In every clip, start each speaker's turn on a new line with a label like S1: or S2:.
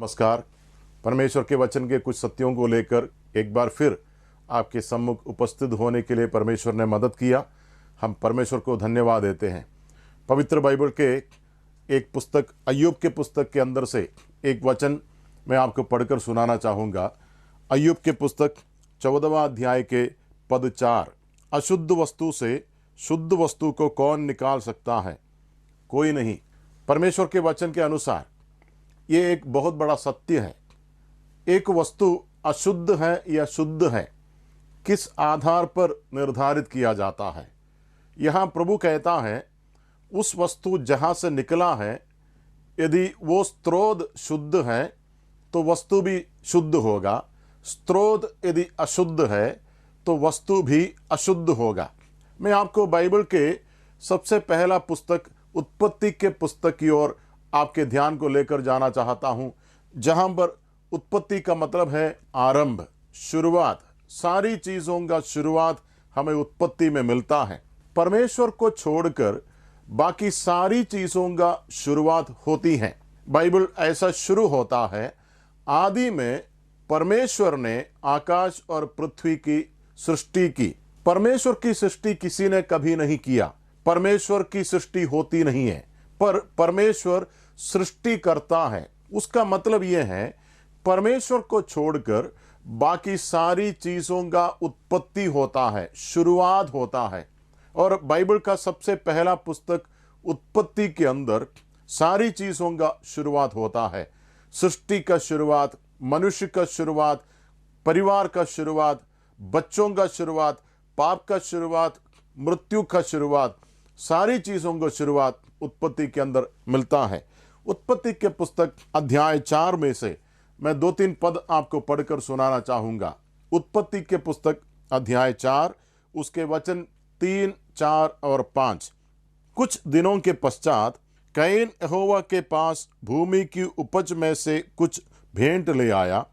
S1: नमस्कार। परमेश्वर के वचन के कुछ सत्यों को लेकर एक बार फिर आपके सम्मुख उपस्थित होने के लिए परमेश्वर ने मदद किया। हम परमेश्वर को धन्यवाद देते हैं। पवित्र बाइबल के एक पुस्तक अय्यूब के पुस्तक के अंदर से एक वचन मैं आपको पढ़कर सुनाना चाहूँगा। अय्यूब के पुस्तक 14वां अध्याय के पद 4। अशुद्ध वस्तु से शुद्ध वस्तु को कौन निकाल सकता है? कोई नहीं। परमेश्वर के वचन के अनुसार ये एक बहुत बड़ा सत्य है। एक वस्तु अशुद्ध है या शुद्ध है, किस आधार पर निर्धारित किया जाता है? यहाँ प्रभु कहता है उस वस्तु जहाँ से निकला है, यदि वो स्रोत शुद्ध है तो वस्तु भी शुद्ध होगा। स्रोत यदि अशुद्ध है तो वस्तु भी अशुद्ध होगा। मैं आपको बाइबल के सबसे पहला पुस्तक उत्पत्ति के पुस्तक की ओर आपके ध्यान को लेकर जाना चाहता हूँ, जहाँ पर उत्पत्ति का मतलब है आरंभ, शुरुआत। सारी चीज़ों का शुरुआत हमें उत्पत्ति में मिलता है। परमेश्वर को छोड़कर बाकी सारी चीज़ों का शुरुआत होती है। बाइबल ऐसा शुरू होता है, आदि में परमेश्वर ने आकाश और पृथ्वी की सृष्टि की। परमेश्वर की सृष्टि किसी ने कभी नहीं किया। परमेश्वर की सृष्टि होती नहीं है, पर परमेश्वर सृष्टि करता है। उसका मतलब यह है परमेश्वर को छोड़कर बाकी सारी चीज़ों का उत्पत्ति होता है, शुरुआत होता है। और बाइबल का सबसे पहला पुस्तक उत्पत्ति के अंदर सारी चीज़ों का शुरुआत होता है। सृष्टि का शुरुआत, मनुष्य का शुरुआत, परिवार का शुरुआत, बच्चों का शुरुआत, पाप का शुरुआत, मृत्यु का शुरुआत, सारी चीज़ों का शुरुआत उत्पत्ति के अंदर मिलता है। उत्पत्ति के पुस्तक अध्याय 4 में से मैं 2-3 पद आपको पढ़कर सुनाना चाहूँगा। उत्पत्ति के पुस्तक अध्याय 4 उसके वचन 3, 4 और 5। कुछ दिनों के पश्चात कैन यहोवा के पास भूमि की उपज में से कुछ भेंट ले आया,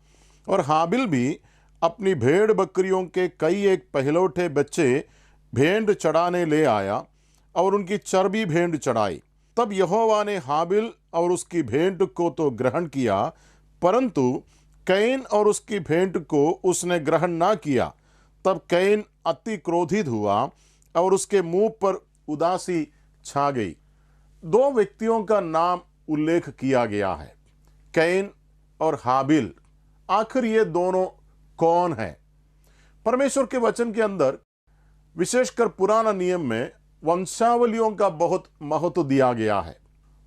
S1: और हाबिल भी अपनी भेड़ बकरियों के कई एक पहलौठे बच्चे भेंट चढ़ाने ले आया और उनकी चर्बी भेंट चढ़ाई। तब यहोवा ने हाबिल और उसकी भेंट को तो ग्रहण किया, परंतु कैन और उसकी भेंट को उसने ग्रहण ना किया। तब कैन अति क्रोधित हुआ और उसके मुंह पर उदासी छा गई। 2 व्यक्तियों का नाम उल्लेख किया गया है, कैन और हाबिल। आखिर ये दोनों कौन हैं? परमेश्वर के वचन के अंदर विशेषकर पुराना नियम में वंशावलियों का बहुत महत्व दिया गया है।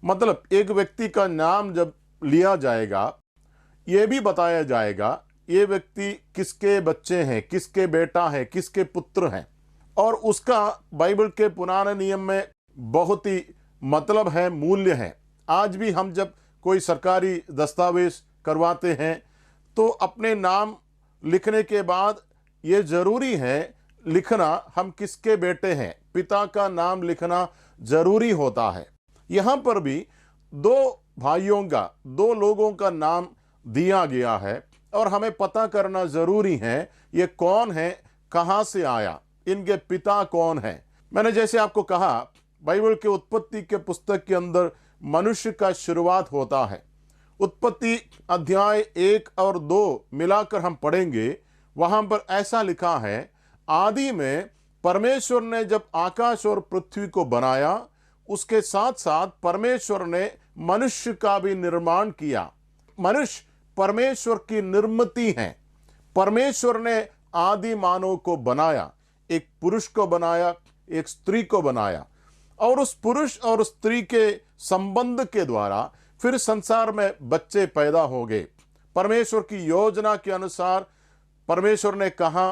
S1: मतलब एक व्यक्ति का नाम जब लिया जाएगा, यह भी बताया जाएगा ये व्यक्ति किसके बच्चे हैं, किसके बेटा है, किसके पुत्र हैं। और उसका बाइबल के पुराने नियम में बहुत ही मतलब है, मूल्य है। आज भी हम जब कोई सरकारी दस्तावेज करवाते हैं तो अपने नाम लिखने के बाद ये जरूरी है लिखना हम किसके बेटे हैं, पिता का नाम लिखना जरूरी होता है। यहाँ पर भी 2 भाइयों का, 2 लोगों का नाम दिया गया है और हमें पता करना जरूरी है ये कौन है, कहाँ से आया, इनके पिता कौन है। मैंने जैसे आपको कहा, बाइबल के उत्पत्ति के पुस्तक के अंदर मनुष्य का शुरुआत होता है। उत्पत्ति अध्याय 1 और 2 मिलाकर हम पढ़ेंगे, वहां पर ऐसा लिखा है, आदि में परमेश्वर ने जब आकाश और पृथ्वी को बनाया, उसके साथ साथ परमेश्वर ने मनुष्य का भी निर्माण किया। मनुष्य परमेश्वर की निर्मिति है। परमेश्वर ने आदि मानव को बनाया, एक पुरुष को बनाया, एक स्त्री को बनाया, और उस पुरुष और स्त्री के संबंध के द्वारा फिर संसार में बच्चे पैदा हो गए। परमेश्वर की योजना के अनुसार परमेश्वर ने कहा,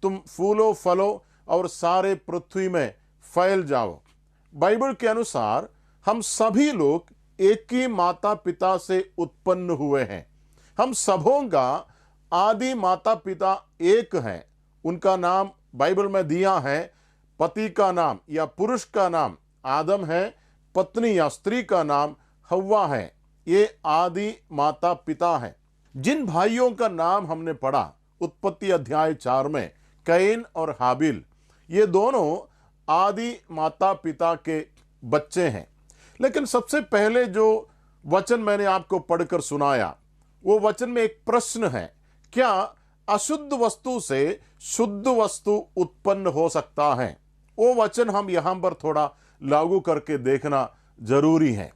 S1: तुम फूलो फलो और सारे पृथ्वी में फैल जाओ। बाइबल के अनुसार हम सभी लोग एक ही माता पिता से उत्पन्न हुए हैं। हम सबों का आदि माता पिता एक हैं। उनका नाम बाइबल में दिया है, पति का नाम या पुरुष का नाम आदम है, पत्नी या स्त्री का नाम हव्वा है। ये आदि माता पिता हैं। जिन भाइयों का नाम हमने पढ़ा उत्पत्ति अध्याय 4 में, कैन और हाबिल, ये दोनों आदि माता पिता के बच्चे हैं। लेकिन सबसे पहले जो वचन मैंने आपको पढ़कर सुनाया वो वचन में एक प्रश्न है, क्या अशुद्ध वस्तु से शुद्ध वस्तु उत्पन्न हो सकता है? वो वचन हम यहां पर थोड़ा लागू करके देखना जरूरी है।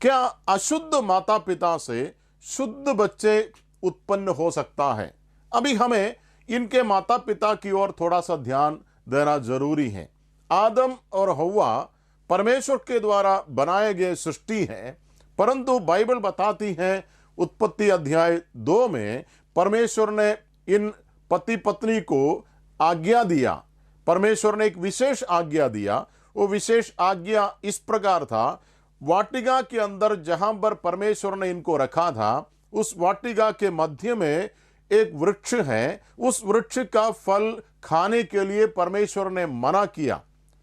S1: क्या अशुद्ध माता पिता से शुद्ध बच्चे उत्पन्न हो सकता है? अभी हमें इनके माता पिता की ओर थोड़ा सा ध्यान देना जरूरी है। आदम और हव्वा परमेश्वर के द्वारा बनाए गए सृष्टि है, परंतु बाइबल बताती है उत्पत्ति अध्याय 2 में परमेश्वर ने इन पति पत्नी को आज्ञा दिया। परमेश्वर ने एक विशेष आज्ञा दिया। वो विशेष आज्ञा इस प्रकार था, वाटिका के अंदर जहां पर परमेश्वर ने इनको रखा था, उस वाटिका के मध्य में एक वृक्ष है। उस वृक्ष का फल खाने के लिए परमेश्वर ने मना किया।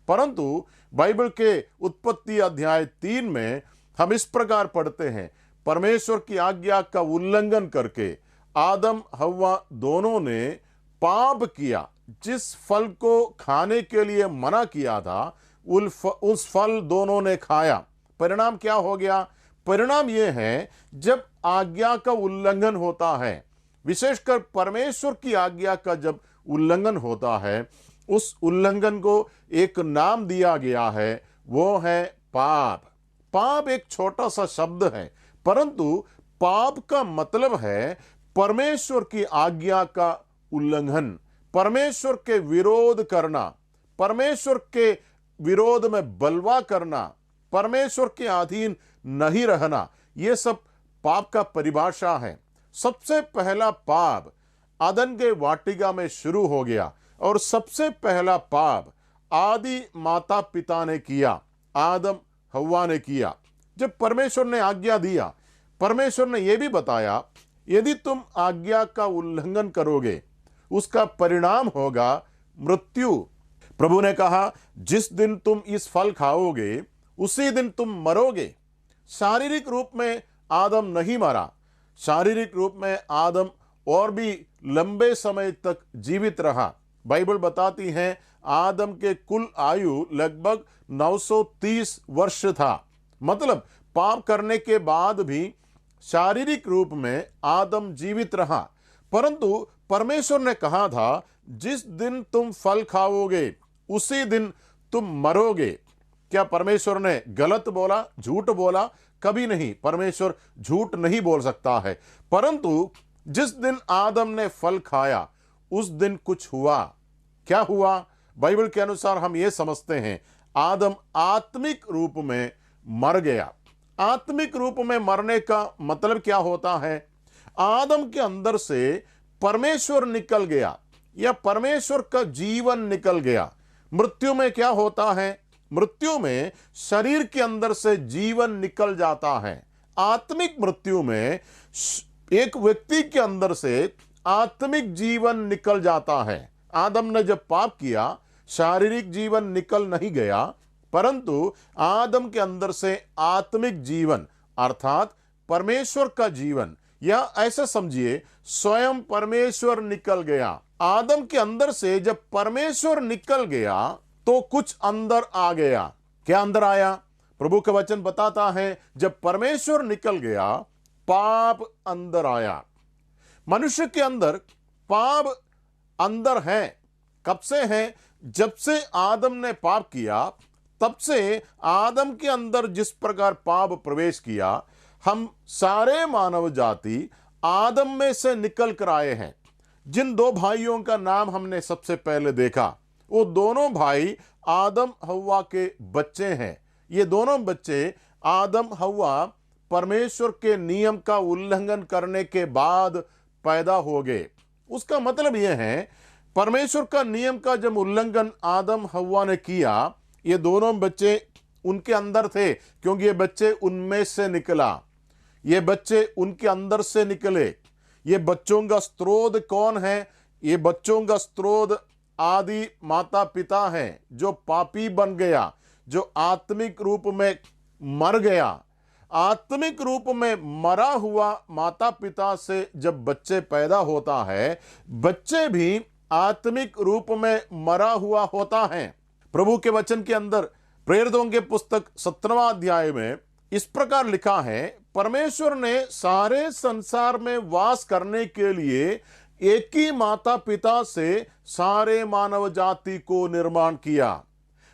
S1: परंतु बाइबल के उत्पत्ति अध्याय 3 में हम इस प्रकार पढ़ते हैं, परमेश्वर की आज्ञा का उल्लंघन करके आदम हव्वा दोनों ने पाप किया। जिस फल को खाने के लिए मना किया था, उस फल दोनों ने खाया। परिणाम क्या हो गया? परिणाम यह है, जब आज्ञा का उल्लंघन होता है, विशेषकर परमेश्वर की आज्ञा का जब उल्लंघन होता है, उस उल्लंघन को एक नाम दिया गया है, वो है पाप। पाप एक छोटा सा शब्द है, परंतु पाप का मतलब है परमेश्वर की आज्ञा का उल्लंघन, परमेश्वर के विरोध करना, परमेश्वर के विरोध में बलवा करना, परमेश्वर के अधीन नहीं रहना। यह सब पाप का परिभाषा है। सबसे पहला पाप आदम के वाटिका में शुरू हो गया, और सबसे पहला पाप आदि माता पिता ने किया, आदम हव्वा ने किया। जब परमेश्वर ने आज्ञा दिया, परमेश्वर ने यह भी बताया, यदि तुम आज्ञा का उल्लंघन करोगे, उसका परिणाम होगा मृत्यु। प्रभु ने कहा, जिस दिन तुम इस फल खाओगे, उसी दिन तुम मरोगे। शारीरिक रूप में आदम नहीं मरा। शारीरिक रूप में आदम और भी लंबे समय तक जीवित रहा। बाइबल बताती है आदम के कुल आयु लगभग 930 वर्ष था। मतलब पाप करने के बाद भी शारीरिक रूप में आदम जीवित रहा। परंतु परमेश्वर ने कहा था, जिस दिन तुम फल खाओगे, उसी दिन तुम मरोगे। क्या परमेश्वर ने गलत बोला, झूठ बोला? कभी नहीं। परमेश्वर झूठ नहीं बोल सकता है। परंतु जिस दिन आदम ने फल खाया, उस दिन कुछ हुआ। क्या हुआ? बाइबल के अनुसार हम ये समझते हैं, आदम आत्मिक रूप में मर गया। आत्मिक रूप में मरने का मतलब क्या होता है? आदम के अंदर से परमेश्वर निकल गया, या परमेश्वर का जीवन निकल गया। मृत्यु में क्या होता है? मृत्यु में शरीर के अंदर से जीवन निकल जाता है। आत्मिक मृत्यु में एक व्यक्ति के अंदर से आत्मिक जीवन निकल जाता है। आदम ने जब पाप किया, शारीरिक जीवन निकल नहीं गया, परंतु आदम के अंदर से आत्मिक जीवन अर्थात परमेश्वर का जीवन, या ऐसा समझिए स्वयं परमेश्वर निकल गया। आदम के अंदर से जब परमेश्वर निकल गया, तो कुछ अंदर आ गया। क्या अंदर आया? प्रभु का वचन बताता है, जब परमेश्वर निकल गया, पाप अंदर आया। मनुष्य के अंदर पाप अंदर है। कब से है? जब से आदम ने पाप किया, तब से आदम के अंदर जिस प्रकार पाप प्रवेश किया, हम सारे मानव जाति आदम में से निकल कर आए हैं। जिन दो भाइयों का नाम हमने सबसे पहले देखा, वो दोनों भाई आदम हव्वा के बच्चे हैं। ये दोनों बच्चे आदम हव्वा परमेश्वर के नियम का उल्लंघन करने के बाद पैदा हो गए। उसका मतलब यह है, परमेश्वर का नियम का जब उल्लंघन आदम हव्वा ने किया, ये दोनों बच्चे उनके अंदर थे, क्योंकि ये बच्चे उनमें से निकला। ये बच्चे उनके अंदर से निकले। ये बच्चों का स्रोत कौन है? ये बच्चों का स्रोत आदि माता पिता है, जो पापी बन गया, जो आत्मिक रूप में मर गया। आत्मिक रूप में मरा हुआ माता पिता से जब बच्चे पैदा होता है, बच्चे भी आत्मिक रूप में मरा हुआ होता है। प्रभु के वचन के अंदर प्रेरितों के पुस्तक 17वां अध्याय में इस प्रकार लिखा है, परमेश्वर ने सारे संसार में वास करने के लिए एक ही माता पिता से सारे मानव जाति को निर्माण किया।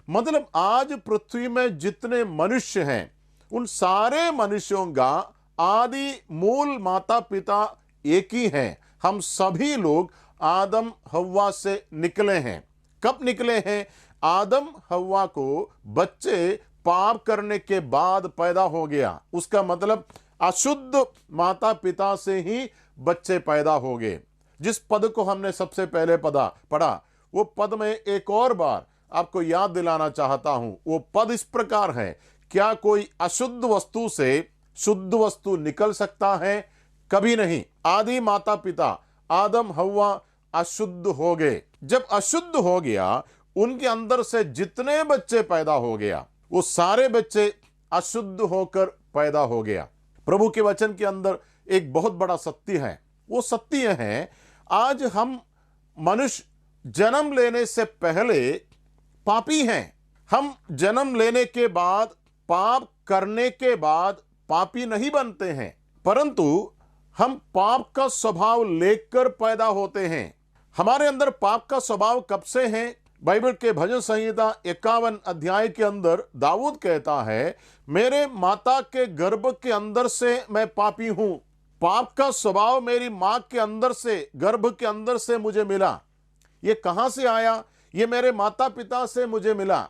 S1: मतलब आज पृथ्वी में जितने मनुष्य हैं उन सारे मनुष्यों का आदि मूल माता पिता एक ही हैं। हम सभी लोग आदम हव्वा से निकले हैं। कब निकले हैं? आदम हव्वा को बच्चे पाप करने के बाद पैदा हो गया। उसका मतलब अशुद्ध माता पिता से ही बच्चे पैदा हो गए। जिस पद को हमने सबसे पहले पढ़ा वो पद में एक और बार आपको याद दिलाना चाहता हूं। वो पद इस प्रकार है, क्या कोई अशुद्ध वस्तु से शुद्ध वस्तु निकल सकता है? कभी नहीं। आदि माता पिता आदम हव्वा अशुद्ध हो गए। जब अशुद्ध हो गया, उनके अंदर से जितने बच्चे पैदा हो गया वो सारे बच्चे अशुद्ध होकर पैदा हो गया। प्रभु के वचन के अंदर एक बहुत बड़ा सत्य है। वो सत्य है, आज हम मनुष्य जन्म लेने से पहले पापी हैं। हम जन्म लेने के बाद पाप करने के बाद पापी नहीं बनते हैं, परंतु हम पाप का स्वभाव लेकर पैदा होते हैं। हमारे अंदर पाप का स्वभाव कब से है? बाइबल के भजन संहिता 51 अध्याय के अंदर दाऊद कहता है, मेरे माता के गर्भ के अंदर से मैं पापी हूं। पाप का स्वभाव मेरी मां के अंदर से, गर्भ के अंदर से मुझे मिला। ये कहां से आया? ये मेरे माता पिता से मुझे मिला।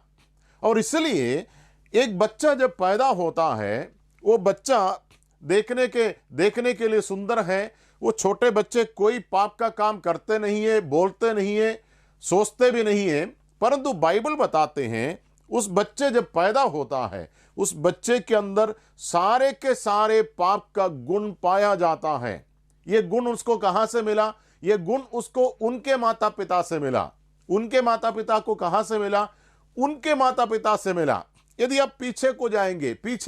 S1: और इसलिए एक बच्चा जब पैदा होता है, वो बच्चा देखने के लिए सुंदर है। वो छोटे बच्चे कोई पाप का काम करते नहीं है, बोलते नहीं है, सोचते भी नहीं है, परंतु बाइबल बताते हैं उस बच्चे जब पैदा होता है, उस बच्चे के अंदर सारे के सारे पाप का गुण पाया जाता है। ये गुण उसको कहां से मिला? ये गुण उसको उनके माता पिता से मिला। उनके माता पिता को कहां से मिला? उनके माता पिता से मिला। यदि आप पीछे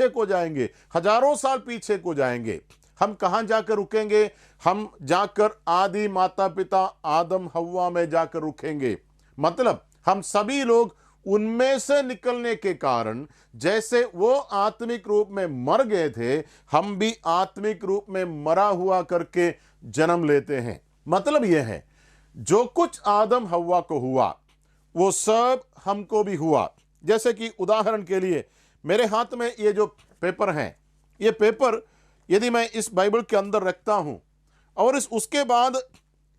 S1: को जाएंगे, हजारों साल पीछे को जाएंगे, हम कहां जाकर रुकेंगे? हम जाकर आदि माता पिता आदम हव्वा में जाकर रुकेंगे। मतलब हम सभी लोग उनमें से निकलने के कारण, जैसे वो आत्मिक रूप में मर गए थे, हम भी आत्मिक रूप में मरा हुआ करके जन्म लेते हैं। मतलब यह है, जो कुछ आदम हव्वा को हुआ वो सब हमको भी हुआ। जैसे कि उदाहरण के लिए मेरे हाथ में ये जो पेपर हैं, ये पेपर यदि मैं इस बाइबल के अंदर रखता हूं और उसके बाद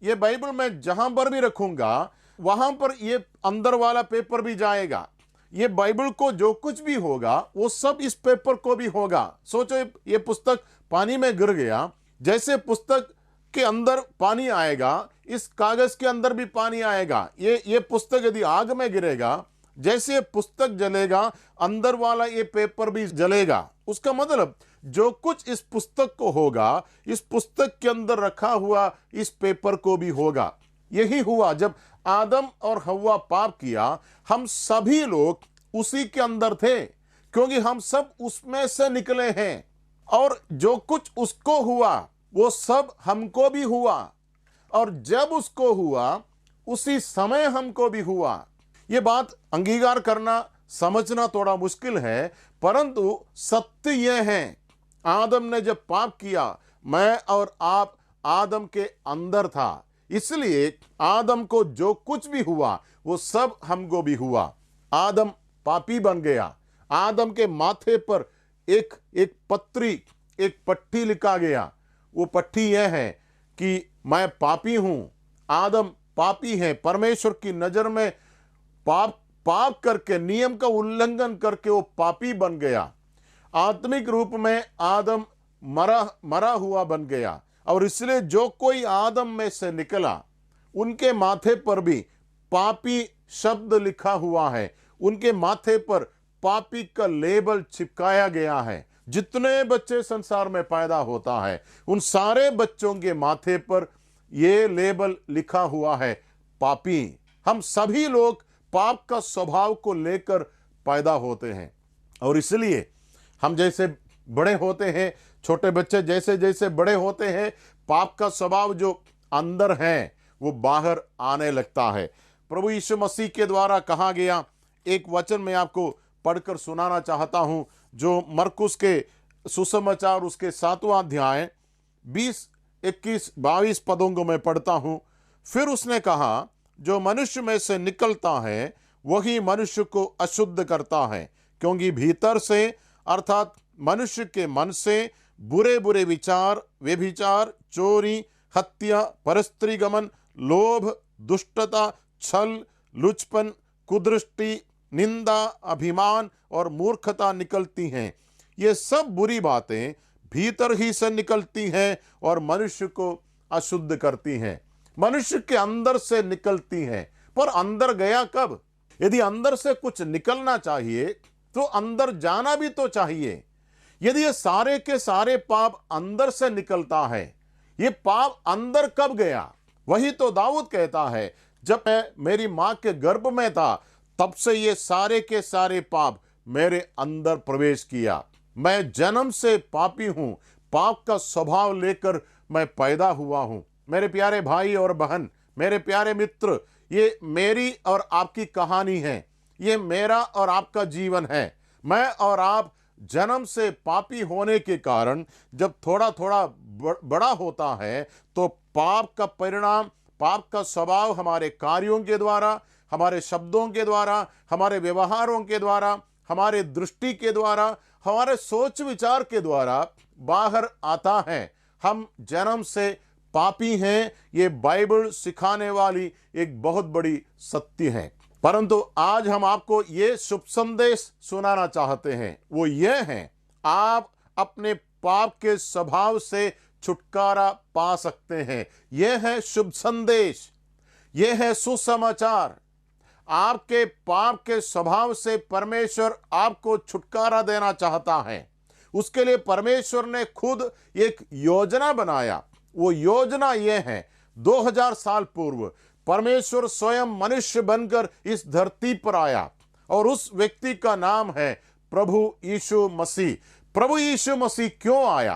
S1: ये बाइबल मैं जहां पर भी रखूंगा वहां पर ये अंदर वाला पेपर भी जाएगा। ये बाइबल को जो कुछ भी होगा वो सब इस पेपर को भी होगा। सोचो, ये पुस्तक पानी में गिर गया, जैसे पुस्तक के अंदर पानी आएगा, इस कागज के अंदर भी पानी आएगा। ये पुस्तक यदि आग में गिरेगा, जैसे पुस्तक जलेगा, अंदर वाला ये पेपर भी जलेगा। उसका मतलब जो कुछ इस पुस्तक को होगा, इस पुस्तक के अंदर रखा हुआ इस पेपर को भी होगा। यही हुआ जब आदम और हव्वा पाप किया। हम सभी लोग उसी के अंदर थे, क्योंकि हम सब उसमें से निकले हैं। और जो कुछ उसको हुआ वो सब हमको भी हुआ, और जब उसको हुआ उसी समय हमको भी हुआ। ये बात अंगीकार करना, समझना थोड़ा मुश्किल है, परंतु सत्य यह है, आदम ने जब पाप किया, मैं और आप आदम के अंदर था, इसलिए आदम को जो कुछ भी हुआ वो सब हमको भी हुआ। आदम पापी बन गया। आदम के माथे पर एक पट्टी लिखा गया। वो पट्टी यह है कि मैं पापी हूं। आदम पापी है, परमेश्वर की नजर में पाप करके, नियम का उल्लंघन करके वो पापी बन गया। आत्मिक रूप में आदम मरा हुआ बन गया, और इसलिए जो कोई आदम में से निकला उनके माथे पर भी पापी शब्द लिखा हुआ है। उनके माथे पर पापी का लेबल चिपकाया गया है। जितने बच्चे संसार में पैदा होता है उन सारे बच्चों के माथे पर यह लेबल लिखा हुआ है, पापी। हम सभी लोग पाप का स्वभाव को लेकर पैदा होते हैं, और इसलिए हम जैसे बड़े होते हैं, छोटे बच्चे जैसे जैसे बड़े होते हैं, पाप का स्वभाव जो अंदर है वो बाहर आने लगता है। प्रभु यीशु मसीह के द्वारा कहा गया एक वचन मैं आपको पढ़कर सुनाना चाहता हूं, जो मरकुस के सुसमाचार उसके 7वां अध्याय 20, 21, 22 पदों को मैं पढ़ता हूं। फिर उसने कहा, जो मनुष्य में से निकलता है वही मनुष्य को अशुद्ध करता है, क्योंकि भीतर से अर्थात मनुष्य के मन से बुरे बुरे विचार, व्यभिचार, चोरी, हत्या, परस्त्री गमन, लोभ, दुष्टता, छल, लुचपन, कुदृष्टि, निंदा, अभिमान और मूर्खता निकलती हैं। ये सब बुरी बातें भीतर ही से निकलती हैं और मनुष्य को अशुद्ध करती हैं। मनुष्य के अंदर से निकलती हैं, पर अंदर गया कब? यदि अंदर से कुछ निकलना चाहिए तो अंदर जाना भी तो चाहिए। यदि ये सारे के सारे पाप अंदर से निकलता है, ये पाप अंदर कब गया? वही तो दाऊद कहता है, जब मैं मेरी मां के गर्भ में था तब से ये सारे के सारे पाप मेरे अंदर प्रवेश किया। मैं जन्म से पापी हूं, पाप का स्वभाव लेकर मैं पैदा हुआ हूं। मेरे प्यारे भाई और बहन, मेरे प्यारे मित्र, ये मेरी और आपकी कहानी है, ये मेरा और आपका जीवन है। मैं और आप जन्म से पापी होने के कारण जब थोड़ा थोड़ा बड़ा होता है तो पाप का परिणाम, पाप का स्वभाव हमारे कार्यों के द्वारा, हमारे शब्दों के द्वारा, हमारे व्यवहारों के द्वारा, हमारे दृष्टि के द्वारा, हमारे सोच विचार के द्वारा बाहर आता है। हम जन्म से पापी हैं, ये बाइबल सिखाने वाली एक बहुत बड़ी सत्य है। परंतु आज हम आपको ये शुभ संदेश सुनाना चाहते हैं, वो ये है, आप अपने पाप के स्वभाव से छुटकारा पा सकते हैं। यह है शुभ संदेश, यह है सुसमाचार। आपके पाप के स्वभाव से परमेश्वर आपको छुटकारा देना चाहता है। उसके लिए परमेश्वर ने खुद एक योजना बनाया। वो योजना यह है, 2000 साल पूर्व परमेश्वर स्वयं मनुष्य बनकर इस धरती पर आया और उस व्यक्ति का नाम है प्रभु यीशु मसीह। प्रभु यीशु मसीह क्यों आया?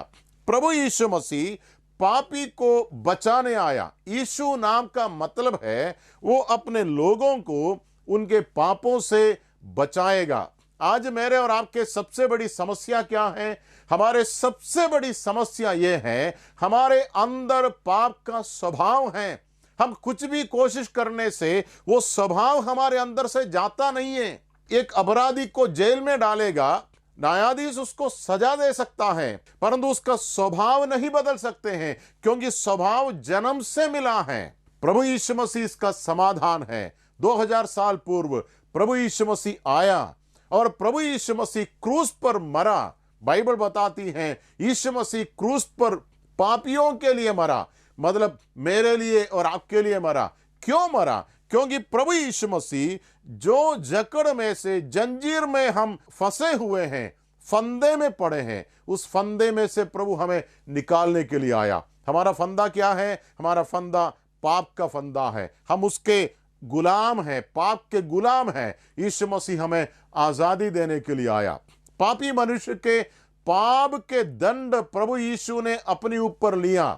S1: प्रभु यीशु मसीह पापी को बचाने आया। यीशु नाम का मतलब है वो अपने लोगों को उनके पापों से बचाएगा। आज मेरे और आपके सबसे बड़ी समस्या क्या है? हमारे सबसे बड़ी समस्या यह है, हमारे अंदर पाप का स्वभाव है। हम कुछ भी कोशिश करने से वो स्वभाव हमारे अंदर से जाता नहीं है। एक अपराधी को जेल में डालेगा, न्यायाधीश उसको सजा दे सकता है, परंतु उसका स्वभाव नहीं बदल सकते हैं, क्योंकि स्वभाव जन्म से मिला है। प्रभु यीशु मसीह इसका समाधान है। 2000 साल पूर्व प्रभु यीशु मसीह आया और प्रभु यीशु मसीह क्रूस पर मरा। बाइबल बताती है यीशु मसीह क्रूस पर पापियों के लिए मरा, मतलब मेरे लिए और आपके लिए मरा। क्यों मरा? क्योंकि प्रभु यीशु मसीह जो जकड़ में से, जंजीर में हम फंसे हुए हैं, फंदे में पड़े हैं, उस फंदे में से प्रभु हमें निकालने के लिए आया। हमारा फंदा क्या है? हमारा फंदा पाप का फंदा है। हम उसके गुलाम हैं, पाप के गुलाम हैं। यीशु मसीह हमें आजादी देने के लिए आया। पापी मनुष्य के पाप के दंड प्रभु यीशु ने अपने ऊपर लिया।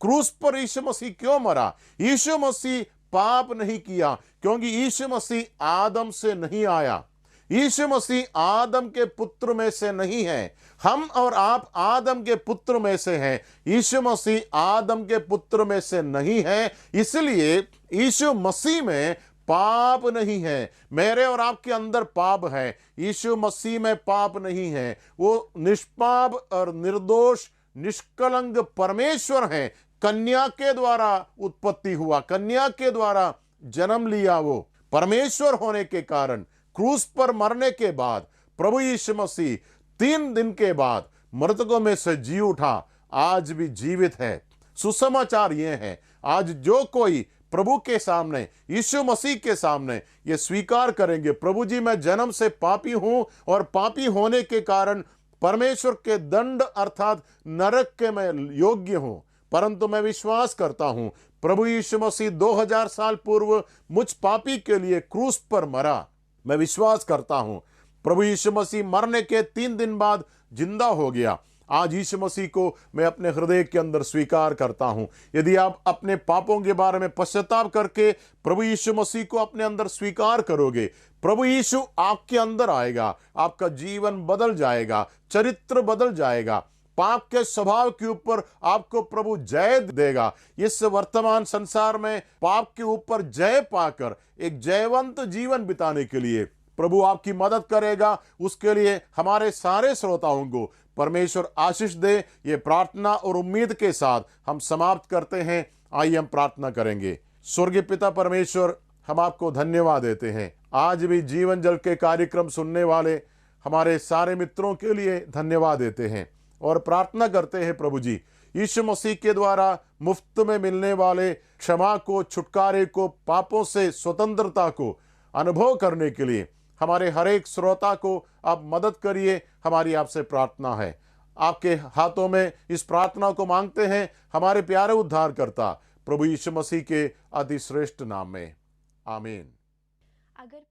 S1: क्रूस पर यीशु मसीह क्यों मरा? यीशु मसीह पाप नहीं किया, क्योंकि यीशु मसीह आदम से नहीं आया। यीशु मसीह आदम के पुत्र में से नहीं है। हम और आप आदम के पुत्र में से हैं। यीशु मसीह आदम के पुत्र में से नहीं है, इसलिए यीशु मसीह में पाप नहीं है। मेरे और आपके अंदर पाप है, यीशु मसीह में पाप नहीं है। वो निष्पाप और निर्दोष निष्कलंक परमेश्वर है। कन्या के द्वारा उत्पत्ति हुआ, कन्या के द्वारा जन्म लिया। वो परमेश्वर होने के कारण क्रूस पर मरने के बाद प्रभु यीशु मसीह 3 दिन के बाद मृतकों में से जी उठा, आज भी जीवित है। सुसमाचार यह है, आज जो कोई प्रभु के सामने, यीशु मसीह के सामने ये स्वीकार करेंगे, प्रभु जी मैं जन्म से पापी हूं और पापी होने के कारण परमेश्वर के दंड अर्थात नरक के मैं योग्य हूं, परंतु मैं विश्वास करता हूं प्रभु यीशु मसीह 2000 साल पूर्व मुझ पापी के लिए क्रूस पर मरा। मैं विश्वास करता हूं प्रभु यीशु मसीह मरने के 3 दिन बाद जिंदा हो गया। आज यीशु मसीह को मैं अपने हृदय के अंदर स्वीकार करता हूं। यदि आप अपने पापों के बारे में पश्चाताप करके प्रभु यीशु मसीह को अपने अंदर स्वीकार करोगे, प्रभु यीशु आपके अंदर आएगा, आपका जीवन बदल जाएगा, चरित्र बदल जाएगा, पाप के स्वभाव के ऊपर आपको प्रभु जय देगा। इस वर्तमान संसार में पाप के ऊपर जय पाकर एक जयवंत जीवन बिताने के लिए प्रभु आपकी मदद करेगा। उसके लिए हमारे सारे श्रोताओं को परमेश्वर आशीष दे। ये प्रार्थना और उम्मीद के साथ हम समाप्त करते हैं। आइए हम प्रार्थना करेंगे। स्वर्गीय पिता परमेश्वर, हम आपको धन्यवाद देते हैं। आज भी जीवन जल के कार्यक्रम सुनने वाले हमारे सारे मित्रों के लिए धन्यवाद देते हैं और प्रार्थना करते हैं प्रभु जी, यीशु मसीह के द्वारा मुफ्त में मिलने वाले क्षमा को, छुटकारे को, पापों से स्वतंत्रता को अनुभव करने के लिए हमारे हर एक श्रोता को आप मदद करिए। हमारी आपसे प्रार्थना है। आपके हाथों में इस प्रार्थना को मांगते हैं हमारे प्यारे उद्धारकर्ता प्रभु यीशु मसीह के अति श्रेष्ठ नाम में, आमीन।
S2: अगर